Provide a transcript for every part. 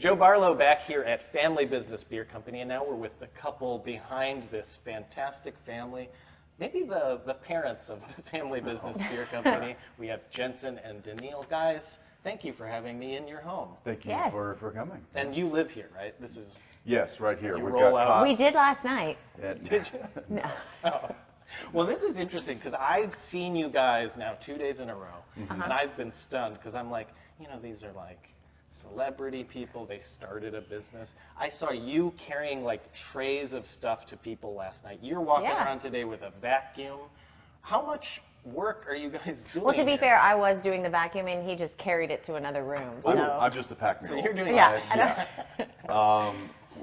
Joe Barlow back here at Family Business Beer Company, and now we're with the couple behind this fantastic family. Maybe the parents of the Family Business Beer Company. We have Jensen and Daniil. Guys, thank you for having me in your home. Thank you for coming. And you live here, right? This is... Yes, right here. We've got cots. We did last night. Did you? No. Oh. Well, this is interesting because I've seen you guys now 2 days in a row, and I've been stunned because I'm like, you know, these are like celebrity people. They started a business. I saw you carrying like trays of stuff to people last night. You're walking around today with a vacuum. How much work are you guys doing? Well, to be fair, I was doing the vacuuming. He just carried it to another room. So. I'm just the pack mule. So you're doing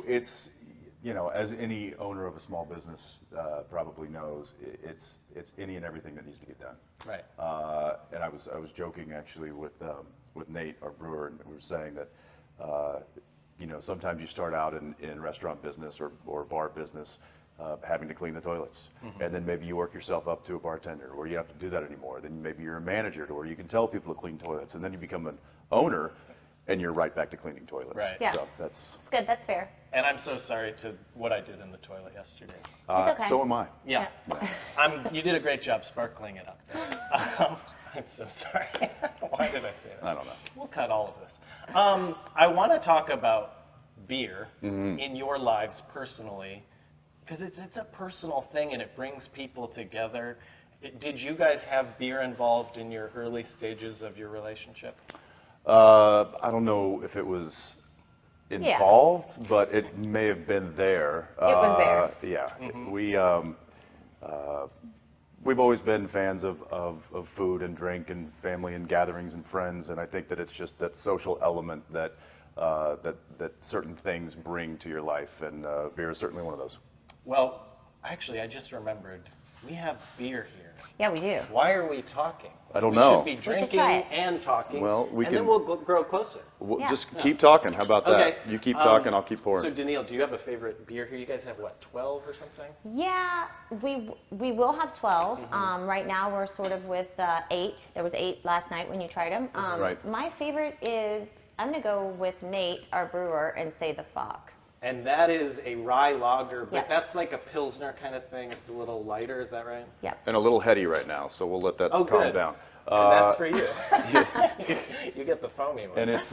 It's, you know, as any owner of a small business probably knows, it's any and everything that needs to get done. Right. And I was joking actually with Nate, our brewer, and we were saying that you know, sometimes you start out in restaurant business or bar business having to clean the toilets, and then maybe you work yourself up to a bartender where you have to do that anymore. Then maybe you're a manager to where you can tell people to clean toilets, and then you become an owner. And you're right back to cleaning toilets. Right. Yeah. So that's good. That's fair. And I'm so sorry to what I did in the toilet yesterday. It's okay. So am I. Yeah. You did a great job sparkling it up there. I'm so sorry. Why did I say that? I don't know. We'll cut all of this. I want to talk about beer in your lives personally, because it's a personal thing and it brings people together. Did you guys have beer involved in your early stages of your relationship? I don't know if it was involved, but it may have been there. It was there. Yeah. We've always been fans of food and drink and family and gatherings and friends, and I think that it's just that social element that that certain things bring to your life, and beer is certainly one of those. Well, actually, I just remembered we have beer here. Yeah, we do. Why are we talking? I don't know. We should be drinking and talking. Well, then we'll grow closer. Just keep talking. How about that? Okay. You keep talking, I'll keep pouring. So, Daniil, do you have a favorite beer here? You guys have, what, 12 or something? Yeah, we will have 12. Right now we're sort of with 8. There was 8 last night when you tried them. Right. My favorite is, I'm going to go with Nate, our brewer, and say the Fox. And that is a rye lager, but Yep. that's like a Pilsner kind of thing. It's a little lighter, is that right? Yeah. And a little heady right now, so we'll let that calm good. down. And that's for you. You get the foamy one. And it's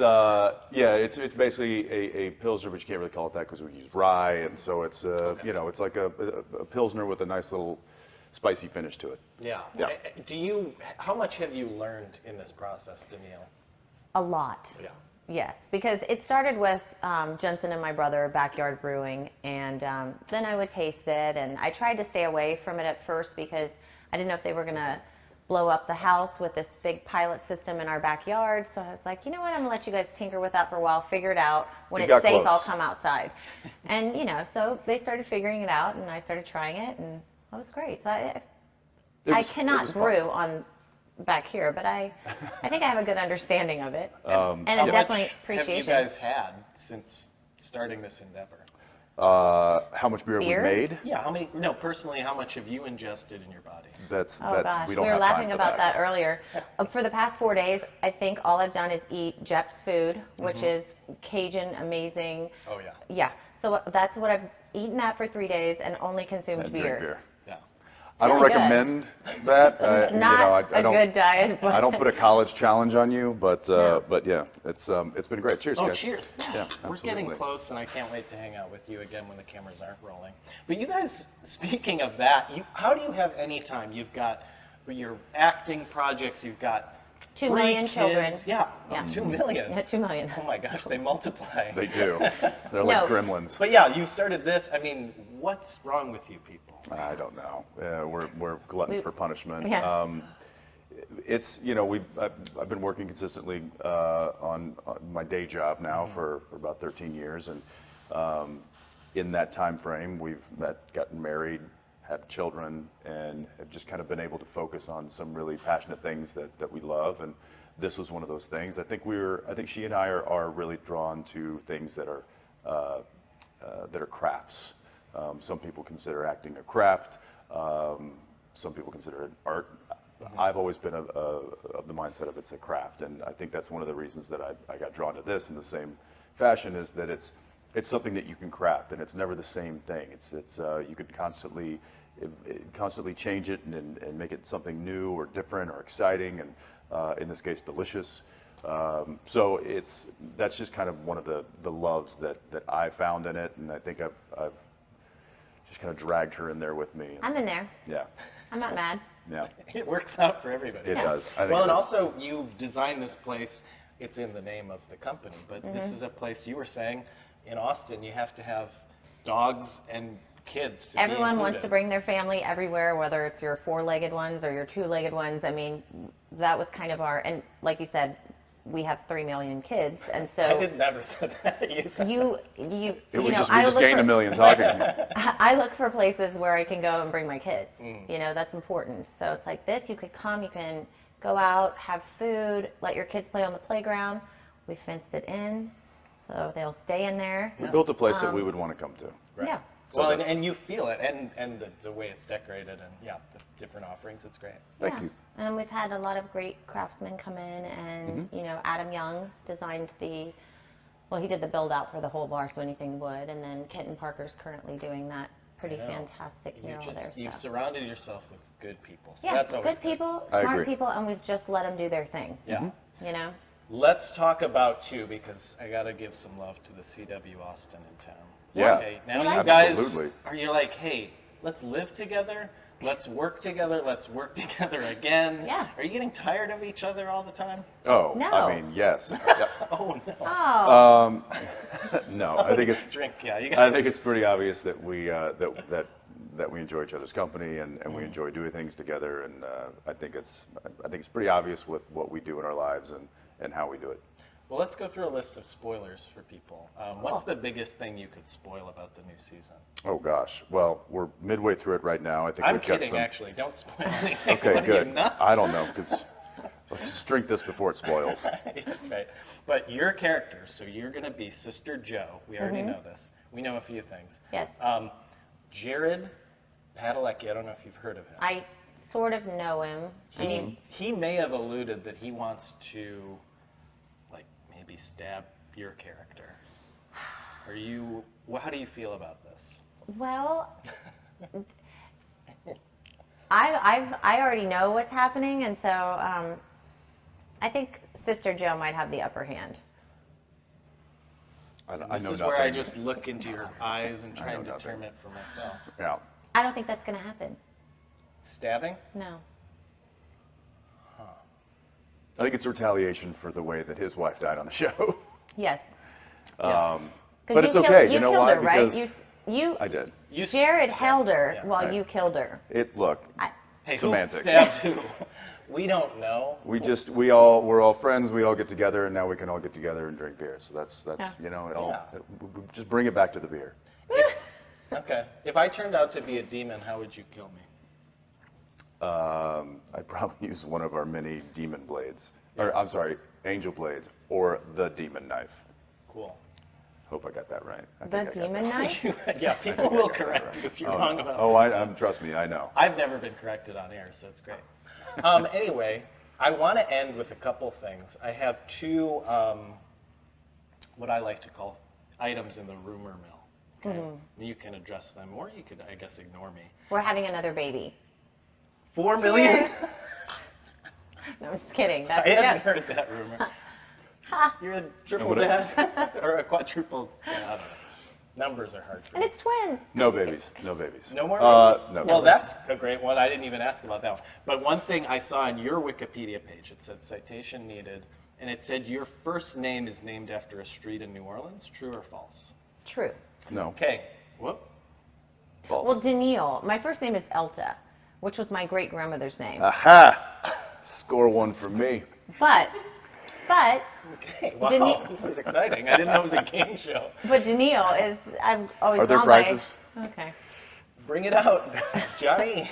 it's basically a Pilsner, but you can't really call it that because we use rye, and so it's you know, it's like a Pilsner with a nice little spicy finish to it. Yeah. Yeah. How much have you learned in this process, Daniil? A lot. Yeah. Yes, because it started with Jensen and my brother backyard brewing, and then I would taste it, and I tried to stay away from it at first because I didn't know if they were going to blow up the house with this big pilot system in our backyard. So I was like, you know what, I'm going to let you guys tinker with that for a while, figure it out. When it's safe, I'll come outside. And, you know, so they started figuring it out, and I started trying it, and it was great. So I cannot brew on back here, but I think I have a good understanding of it, and I definitely appreciate it. How much have you guys had since starting this endeavor? How much beer have we made? Yeah, personally, how much have you ingested in your body? Gosh, we don't were have laughing time about that earlier. For the past 4 days, I think all I've done is eat Jeff's food, which is Cajun, amazing. Oh, yeah. Yeah, so that's what I've eaten that for 3 days and only consumed And beer. drink beer. Yeah. I don't recommend that. Not I don't, a good diet. But I don't put a college challenge on you, but yeah, it's been great. Cheers, guys. Cheers. Yeah, we're getting close, and I can't wait to hang out with you again when the cameras aren't rolling. But you guys, speaking of that, how do you have any time? You've got your acting projects, you've got 2 million kids. children. Yeah. 2 million. Yeah, 2 million. Oh my gosh, they multiply. They do. They're like gremlins. But yeah, you started this. I mean, what's wrong with you people? I don't know. We're gluttons for punishment. Yeah. It's, you know, I've been working consistently on my day job now for about 13 years, and in that time frame, we've gotten married, had children, and have just kind of been able to focus on some really passionate things that we love, and this was one of those things. I think she and I are really drawn to things that are crafts. Some people consider acting a craft. Some people consider it art. I've always been of the mindset of it's a craft, and I think that's one of the reasons that I got drawn to this, in the same fashion is that it's something that you can craft, and it's never the same thing. You could constantly change it and make it something new or different or exciting, and in this case, delicious. So that's just kind of one of the loves that I found in it, and I think I've just kind of dragged her in there with me. I'm in there. Yeah. I'm not mad. Yeah. It works out for everybody. It does. I think well, and it does. also you've designed this place. It's in the name of the company, but this is a place you were saying in Austin you have to have dogs and kids to Everyone be wants to bring their family everywhere, whether it's your four-legged ones or your two-legged ones. I mean, that was kind of and like you said, we have 3 million kids, and so I never said that. You said We just I look gained for, 1 million talking. I look for places where I can go and bring my kids. You know, that's important. So it's like this: you could come, you can go out, have food, let your kids play on the playground. We fenced it in, so they'll stay in there. We built a place that we would want to come to. Right. Yeah. So well, and you feel it, and the way it's decorated, and the different offerings, it's great. Thank you. And we've had a lot of great craftsmen come in, and you know, Adam Young designed he did the build out for the whole bar, so anything wood, and then Kenton Parker's currently doing that pretty fantastic mural there. You've surrounded yourself with good people. So Yeah, that's always good people, I smart agree. people, and we've just let them do their thing. Yeah. You know. Let's talk about because I got to give some love to the CW Austin in town. Yeah. Okay, now We you like guys Absolutely. you're like, hey, let's live together, let's work together, let's work together again. Yeah. Are you getting tired of each other all the time? Oh, No. I mean, yes. Yeah. Oh no. Oh. No, I think it's drink. Yeah, you I think it's pretty obvious that we that we enjoy each other's company and we enjoy doing things together, and I think it's pretty obvious with what we do in our lives and how we do it. Well, let's go through a list of spoilers for people. What's the biggest thing you could spoil about the new season? Oh gosh, well, we're midway through it right now. I think I'm we've got kidding, some. actually. Don't spoil anything. Okay, What, good. Are you nuts? I don't know, because let's just drink this before it spoils. That's right. But your character, so you're going to be Sister Joe. We already know this. We know a few things. Yes. Jared Padalecki, I don't know if you've heard of him. I sort of know him. I mean, He may have alluded that he wants to, like, maybe stab your character. How do you feel about this? well, I already know what's happening, and so I think Sister Joe might have the upper hand. I know This is nothing. where I just look into your eyes and try and determine it for myself. Yeah. I don't think that's going to happen. Stabbing? No. I think it's retaliation for the way that his wife died on the show. Yes. But you it's killed, okay. You You know killed why? her, right? Because You. I did. Jared held her while right. you killed her. Look, Hey, semantics. who stabbed who? We don't know. we're all friends. We all get together, and now we can all get together and drink beer. So that's Yeah. you know, we just bring it back to the beer. Okay. If I turned out to be a demon, how would you kill me? I'd probably use one of our many demon blades, or I'm sorry, angel blades, or the demon knife. Cool. Hope I got that right. I The think I got demon that. knife? Yeah, people will correct you if you're wrong about Oh, trust me, I know. I've never been corrected on air, so it's great. Anyway, I want to end with a couple things. I have two, what I like to call items in the rumor mill. Okay? You can address them, or you could, I guess, ignore me. We're having another baby. 4 million? No, I'm just kidding. That's I a hadn't joke. heard that rumor. Ha. You're a triple what it- dad? Or a quadruple dad? I don't know. Numbers are hard for And me. it's twins. No babies. No babies. No more babies? No Well, babies. that's a great one. I didn't even ask about that one. But one thing I saw on your Wikipedia page, it said citation needed, and it said your first name is named after a street in New Orleans. True or false? True. No. Okay. Whoop. False. Well, Daniil. My first name is Elta, which was my great-grandmother's name. Aha! Score one for me. But Okay. Wow. This is exciting. I didn't know it was a game show. Daniil is, I've always Are there gone prizes? by. Okay. Bring it out, Johnny.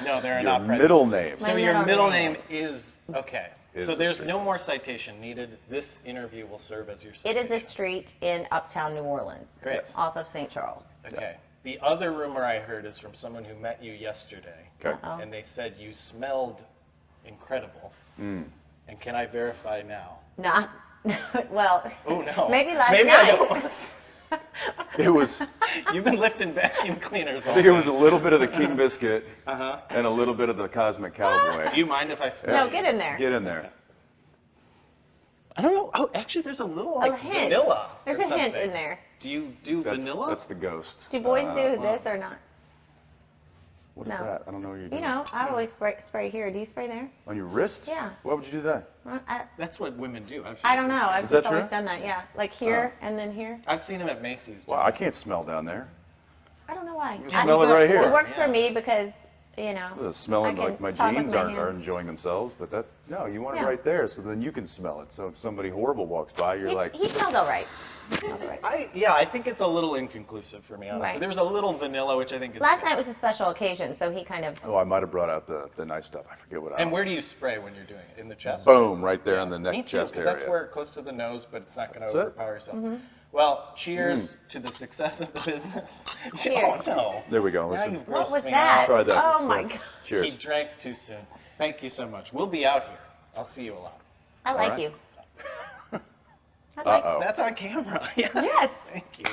No, there are Your not prizes. middle name. My So your middle middle name. name is, okay. Is So the there's street. no more citation needed. This interview will serve as your It citation. is a street in uptown New Orleans. Great. Off of St. Charles. Okay. The other rumor I heard is from someone who met you yesterday. Okay. Uh-oh. And they said you smelled incredible. Mm. And can I verify now? Not Well, Oh no. maybe last I night. don't. It was, You've been lifting vacuum cleaners all I think it was day. a little bit of the King Biscuit Uh-huh. and a little bit of the Cosmic Cowboy. Do you mind if I spray? No, get in there. Get in there. I don't know. Oh, actually, there's a little like A hint. vanilla. There's or a hint something. in there. Do you do vanilla? That's the ghost. Do boys do wow. this or not? What is No. that? I don't know what you're doing. You know, I always spray here. Do you spray there? On your wrist? Yeah. Why would you do that? Well, That's what women do. I don't know. I've Is that just always true? done that. Yeah, like here and then here. I've seen them at Macy's. Well, I can't smell down there. I don't know why. You smell it right It here. works Yeah. for me because, you know. It's smelling I can like my talk with jeans my are hands. enjoying themselves, but that's, no, you want it Yeah. right there so then you can smell it. So if somebody horrible walks by, you're like, He smells all right. He smells all right. I think it's a little inconclusive for me, honestly. Right. There was a little vanilla, which I think is Last good. night was a special occasion, so he kind of. oh, I might have brought out the nice stuff. I forget what I And where do you spray when you're doing it? In the chest? Boom, right there on the Me neck too, chest 'cause area. that's where close to the nose, but it's not going That's to it? overpower yourself. Mm-hmm. Well, cheers to the success of the business. Cheers. Oh, no. There we go. Now Listen. you've What grossed was me that? out. Try that. Oh my So, God. Cheers. He drank too soon. Thank you so much. We'll be out here. I'll see you a lot. I like right. you. I like Uh-oh. That's on camera. Yeah. Yes. Thank you.